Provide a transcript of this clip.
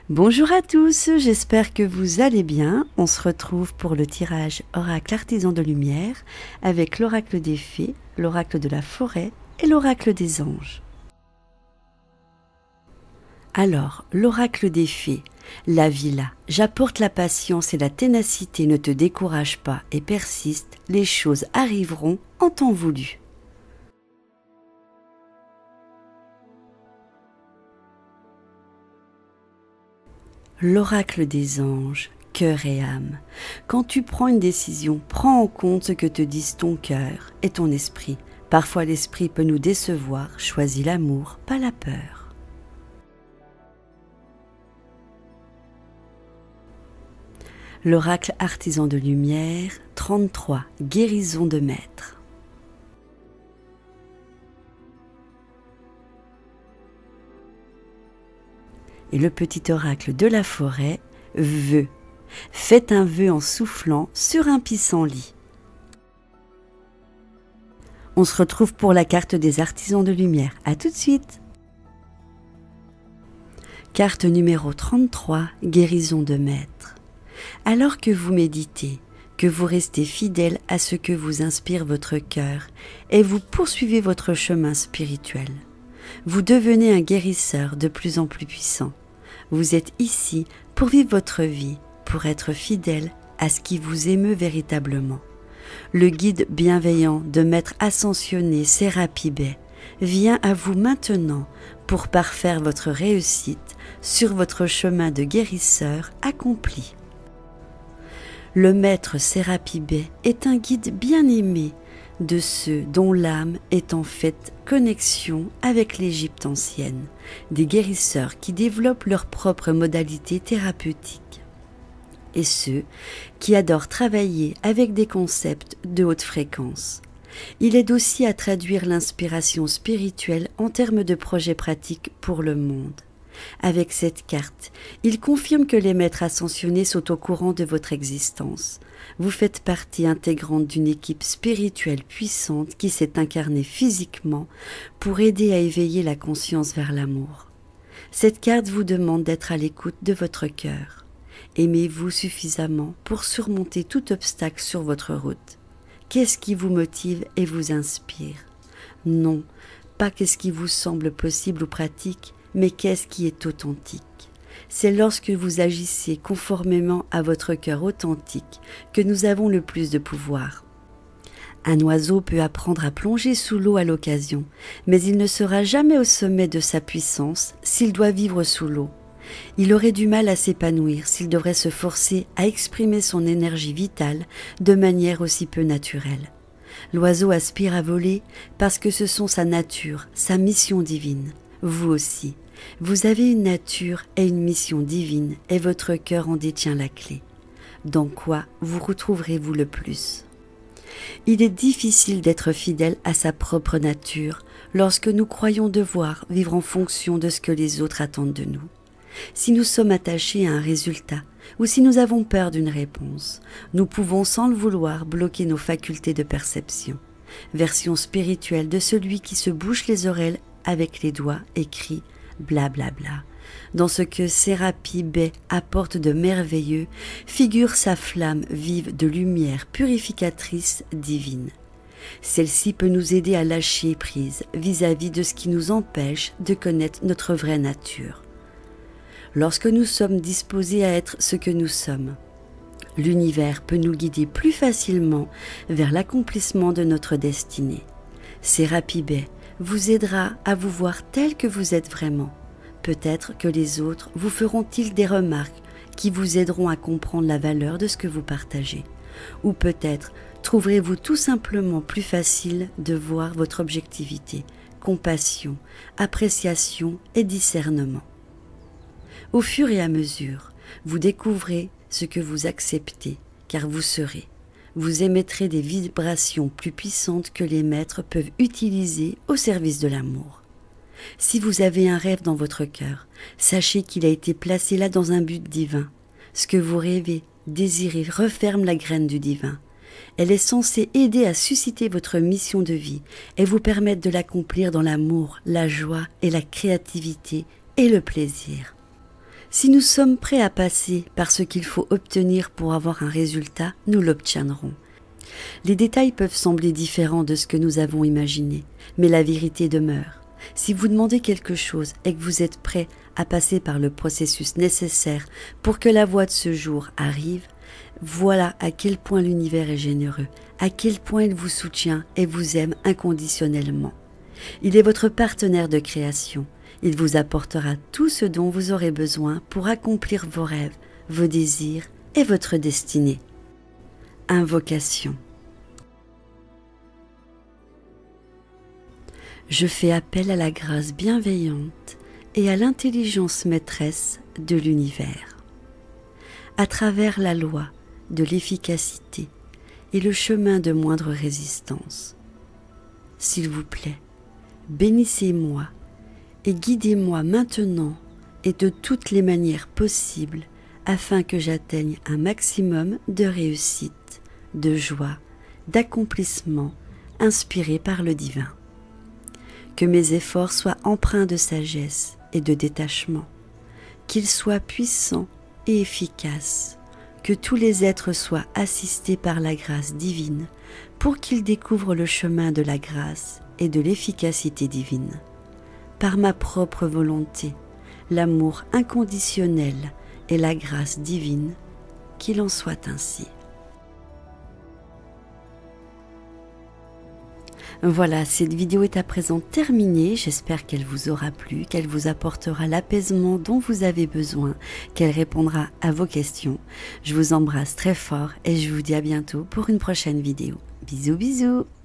Bonjour à tous, j'espère que vous allez bien. On se retrouve pour le tirage Oracle Artisan de Lumière avec l'Oracle des Fées, l'Oracle de la Forêt et l'Oracle des Anges. Alors, l'Oracle des Fées, la villa, j'apporte la patience et la ténacité, ne te décourage pas et persiste, les choses arriveront en temps voulu. L'oracle des anges, cœur et âme. Quand tu prends une décision, prends en compte ce que te disent ton cœur et ton esprit. Parfois l'esprit peut nous décevoir, choisis l'amour, pas la peur. L'oracle artisan de lumière, 33, guérison de maître. Et le petit oracle de la forêt, vœu. Faites un vœu en soufflant sur un pissenlit. On se retrouve pour la carte des artisans de lumière. À tout de suite. Carte numéro 33, guérison de maître. Alors que vous méditez, que vous restez fidèle à ce que vous inspire votre cœur et vous poursuivez votre chemin spirituel, vous devenez un guérisseur de plus en plus puissant. Vous êtes ici pour vivre votre vie, pour être fidèle à ce qui vous émeut véritablement. Le guide bienveillant de Maître Ascensionné Sérapi Bey vient à vous maintenant pour parfaire votre réussite sur votre chemin de guérisseur accompli. Le Maître Sérapi Bey est un guide bien-aimé de ceux dont l'âme est en fait connexion avec l'Égypte ancienne, des guérisseurs qui développent leurs propres modalités thérapeutiques, et ceux qui adorent travailler avec des concepts de haute fréquence. Il aide aussi à traduire l'inspiration spirituelle en termes de projets pratiques pour le monde. Avec cette carte, il confirme que les maîtres ascensionnés sont au courant de votre existence. Vous faites partie intégrante d'une équipe spirituelle puissante qui s'est incarnée physiquement pour aider à éveiller la conscience vers l'amour. Cette carte vous demande d'être à l'écoute de votre cœur. Aimez-vous suffisamment pour surmonter tout obstacle sur votre route. Qu'est-ce qui vous motive et vous inspire? Non, pas qu'est-ce qui vous semble possible ou pratique, mais qu'est-ce qui est authentique? C'est lorsque vous agissez conformément à votre cœur authentique que nous avons le plus de pouvoir. Un oiseau peut apprendre à plonger sous l'eau à l'occasion, mais il ne sera jamais au sommet de sa puissance s'il doit vivre sous l'eau. Il aurait du mal à s'épanouir s'il devrait se forcer à exprimer son énergie vitale de manière aussi peu naturelle. L'oiseau aspire à voler parce que ce sont sa nature, sa mission divine. Vous aussi, vous avez une nature et une mission divine et votre cœur en détient la clé. Dans quoi vous retrouverez-vous le plus? Il est difficile d'être fidèle à sa propre nature lorsque nous croyons devoir vivre en fonction de ce que les autres attendent de nous. Si nous sommes attachés à un résultat ou si nous avons peur d'une réponse, nous pouvons sans le vouloir bloquer nos facultés de perception. Version spirituelle de celui qui se bouche les oreilles avec les doigts et crie blablabla. Dans ce que Sérapi Bey apporte de merveilleux, figure sa flamme vive de lumière purificatrice divine. Celle-ci peut nous aider à lâcher prise vis-à-vis de ce qui nous empêche de connaître notre vraie nature. Lorsque nous sommes disposés à être ce que nous sommes, l'univers peut nous guider plus facilement vers l'accomplissement de notre destinée. Sérapi Bey vous aidera à vous voir tel que vous êtes vraiment. Peut-être que les autres vous feront-ils des remarques qui vous aideront à comprendre la valeur de ce que vous partagez. Ou peut-être trouverez-vous tout simplement plus facile de voir votre objectivité, compassion, appréciation et discernement. Au fur et à mesure, vous découvrez ce que vous acceptez, car vous serez. Vous émettrez des vibrations plus puissantes que les maîtres peuvent utiliser au service de l'amour. Si vous avez un rêve dans votre cœur, sachez qu'il a été placé là dans un but divin. Ce que vous rêvez, désirez, referme la graine du divin. Elle est censée aider à susciter votre mission de vie et vous permettre de l'accomplir dans l'amour, la joie et la créativité et le plaisir. Si nous sommes prêts à passer par ce qu'il faut obtenir pour avoir un résultat, nous l'obtiendrons. Les détails peuvent sembler différents de ce que nous avons imaginé, mais la vérité demeure. Si vous demandez quelque chose et que vous êtes prêt à passer par le processus nécessaire pour que la voie de ce jour arrive, voilà à quel point l'univers est généreux, à quel point il vous soutient et vous aime inconditionnellement. Il est votre partenaire de création. Il vous apportera tout ce dont vous aurez besoin pour accomplir vos rêves, vos désirs et votre destinée. Invocation. Je fais appel à la grâce bienveillante et à l'intelligence maîtresse de l'univers. À travers la loi de l'efficacité et le chemin de moindre résistance. S'il vous plaît, bénissez-moi et guidez-moi maintenant et de toutes les manières possibles afin que j'atteigne un maximum de réussite, de joie, d'accomplissement inspiré par le divin. Que mes efforts soient empreints de sagesse et de détachement, qu'ils soient puissants et efficaces, que tous les êtres soient assistés par la grâce divine pour qu'ils découvrent le chemin de la grâce et de l'efficacité divine. Par ma propre volonté, l'amour inconditionnel et la grâce divine, qu'il en soit ainsi. Voilà, cette vidéo est à présent terminée. J'espère qu'elle vous aura plu, qu'elle vous apportera l'apaisement dont vous avez besoin, qu'elle répondra à vos questions. Je vous embrasse très fort et je vous dis à bientôt pour une prochaine vidéo. Bisous bisous!